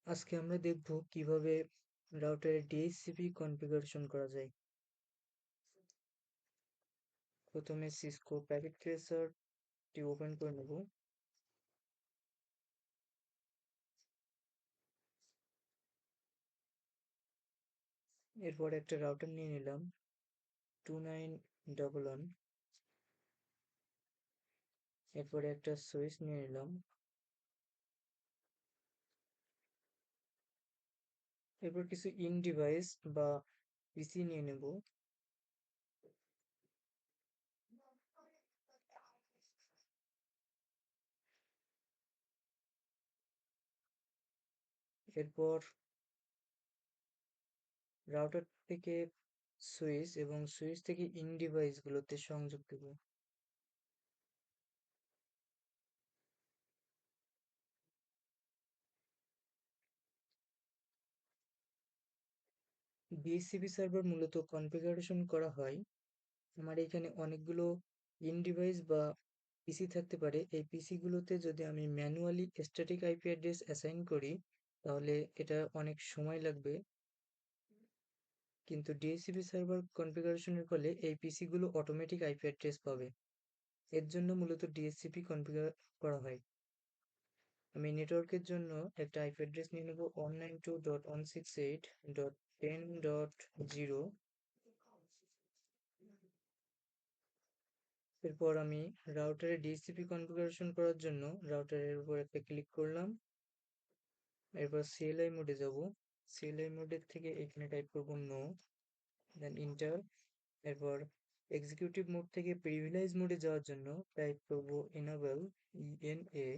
আজকে আমরা দেখব কিভাবে রাউটারে ডিএইচসিপি কনফিগারেশন করা যায়। প্রথমে সিসকো প্যাকেট ট্রেসারটি ওপেন করে নেব। এরপর একটা রাউটার নিয়ে নিলাম 2911। এরপরে একটা সুইচ নিয়ে নিলাম। এরপর কিছু ইন ডিভাইস বা পিসি নিয়ে নেব। এরপর রাউটার থেকে সুইচ এবং সুইচ থেকে ইন ডিভাইস গুলোতে সংযোগ দেব। ডিএইচসিপি সার্ভার মূলত কনফিগারেশন করা হয়। আমার এখানে অনেকগুলো ইন ডিভাইস বা পিসি থাকতে পারে। এই পিসি গুলোতে যদি আমি manually static IP address assign করি তাহলে এটা অনেক সময় লাগবে, কিন্তু ডিএইচসিপি সার্ভার কনফিগারেশনের ফলে এই পিসি গুলো অটোমেটিক আইপি অ্যাড্রেস পাবে। এর জন্য মূলত ডিএইচসিপি কনফিগার করা হয়। আমি নেটওয়ার্কের জন্য একটা আইপি অ্যাড্রেস নিয়ে নেব 192.168.10.0। এরপর আমি রাউটারে ডিএইচসিপি কনফিগারেশন করার জন্য রাউটারের উপর একটা ক্লিক করলাম। এরপর সিএলআই মোডে যাব। সিএলআই মোডের থেকে এখানে টাইপ করব নো, দেন ইন্টার। এরপর এক্সিকিউটিভ মোড থেকে প্রিভিলেজ মোডে যাওয়ার জন্য টাইপ করব এনেবল, ইএনএ।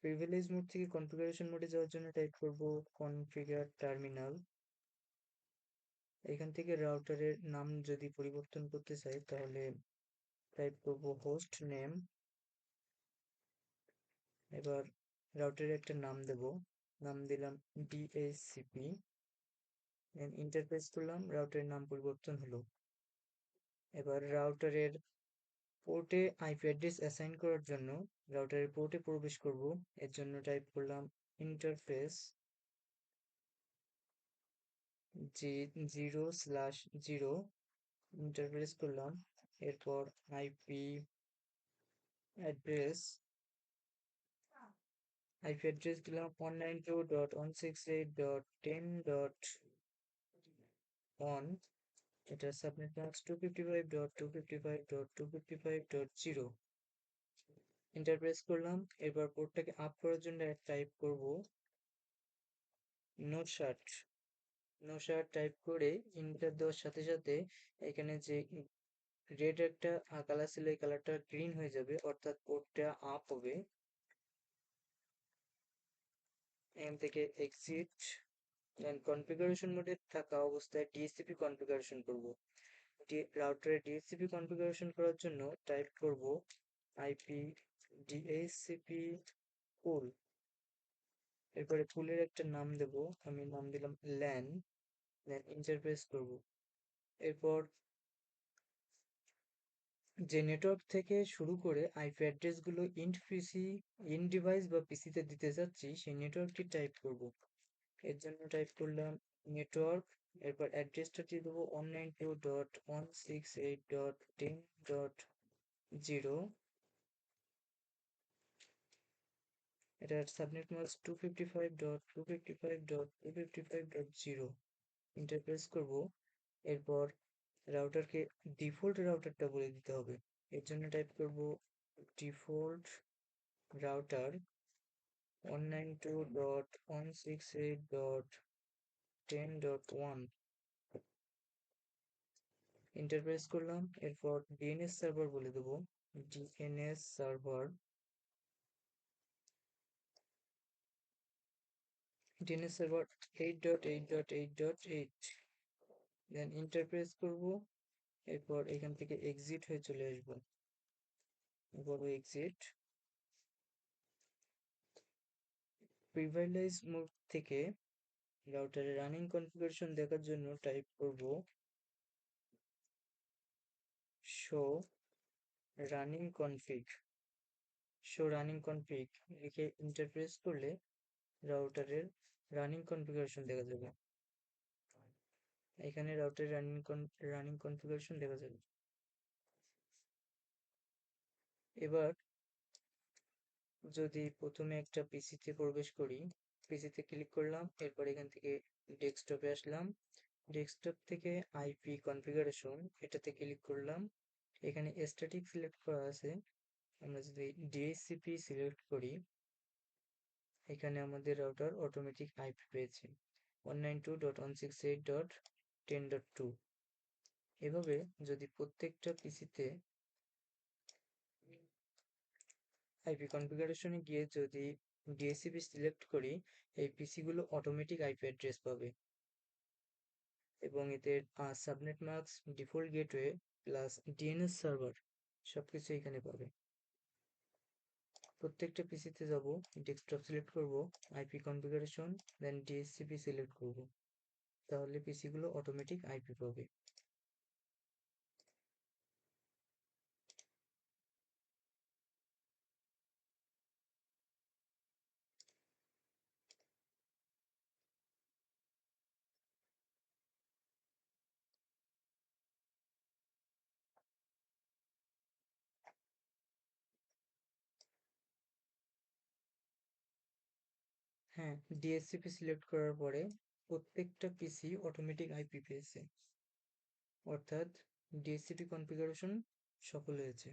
প্রিভিলেজ মোড থেকে কনফিগারেশন মোডে যাওয়ার জন্য টাইপ করব কনফিগার টার্মিনাল। এখান থেকে রাউটারের নাম যদি পরিবর্তন করতে চাই তাহলে টাইপ করব হোস্ট নেম। এবার রাউটারের একটা নাম দেব, নাম দিলাম ডিএইচসিপি। দেন ইন্টার প্রেস করলাম, রাউটারের নাম পরিবর্তন হলো। এবার রাউটারের পোর্টে আইপি অ্যাড্রেস অ্যাসাইন করার জন্য রাউটারের পোর্টে প্রবেশ করব। এর জন্য টাইপ করলাম ইন্টারফেস জি 0/0। ইন্টারফেস করলাম। এরপর আইপি অ্যাড্রেস আইপি অ্যাড্রেস দিলাম 192.168.10.1। এটা সাবনেট মাস্ক 255.255.255.0। এন্টার প্রেস করলাম। এবার পোর্টটাকে আপ করার জন্য টাইপ করব নো শার্ট টাইপ করে ইন্টার দেওয়ার সাথে সাথে এখানে যে রেড একটা কালার ছিল এই কালারটা গ্রিন হয়ে যাবে, অর্থাৎ পোর্টটা আপ হবে। এখান থেকে এক্সিট, দেন কনফিগারেশন মোডে থাকা অবস্থায় ডিএসসিপি কনফিগারেশন করব। রাউটারে ডিএসসিপি কনফিগারেশন করার জন্য টাইপ করব আইপি ডিএসসিপি পুল। এরপরে পুলের একটা নাম দেব, আমি নাম দিলাম ল্যান। দেন ইন্টার প্রেস করব। এরপর যে নেটওয়ার্ক থেকে শুরু করে আইপি অ্যাড্রেস গুলো ইন ডিভাইস বা পিসিতে দিতে যাচ্ছি সেই নেটওয়ার্কটি টাইপ করব। এর জন্য টাইপ করলাম নেটওয়ার্ক। এরপর অ্যাড্রেসটা দিয়ে দেবো 192.168.10.0। এটার সাবনেট মাস্ক 255.255.255.0। ইন্টার প্রেস করব। এরপর রাউটারকে ডিফল্ট রাউটারটা বলে দিতে হবে। এর জন্য টাইপ করব ডিফল্ট রাউটার 192.168.10.1। ইন্টার প্রেস করলাম। এরপর ডিএনএস সার্ভার বলে দেবো ডিএনএস সার্ভার ডিএনএস সার্ভার 8.8.8.8। দেন ইন্টার প্রেস করব। এরপর এখান থেকে এক্সিট হয়ে চলে আসবো। এরপর এক্সিট। প্রিভিলেজ মোড থেকে রাউটারের রানিং কনফিগারেশন দেখার জন্য টাইপ করব শো রানিং কনফিগ। লিখে ইন্টার প্রেস করলে রাউটারের রানিং কনফিগারেশন দেখা যাবে। এখানে রাউটারের রানিং কনফিগারেশন দেখা যাবে। এবার যদি প্রথমে একটা পিসিতে প্রবেশ করি, পিসিতে ক্লিক করলাম, এরপর এখান থেকে ডেস্কটপে আসলাম, ডেস্কটপ থেকে আইপি কনফিগারেশন এটাতে ক্লিক করলাম। এখানে স্ট্যাটিক সিলেক্ট করা আছে, আমরা যদি ডিএইচসিপি সিলেক্ট করি, এখানে আমাদের রাউটার অটোমেটিক আইপি পেয়েছে 192.168.10.2। এভাবে যদি প্রত্যেকটা পিসিতে আইপি কনফিগারেশনে গিয়ে যদি ডিএসসিপি সিলেক্ট করি, এই পিসিগুলো অটোমেটিক আইপি অ্যাড্রেস পাবে এবং এদের subnet mask, default gateway plus DNS server সবকিছু এখানে পাবে। প্রত্যেকটা পিসিতে যাব, ডেস্কটপ সিলেক্ট করব, আইপি কনফিগারেশন, দেন ডিএসসিপি সিলেক্ট করব, তাহলে পিসিগুলো অটোমেটিক আইপি পাবে। হ্যাঁ, ডিএসসিপি সিলেক্ট করার পরে প্রত্যেকটা পিসি অটোমেটিক আইপি পেয়েছে, অর্থাৎ ডিএসসিপি কনফিগারেশন সফল হয়েছে।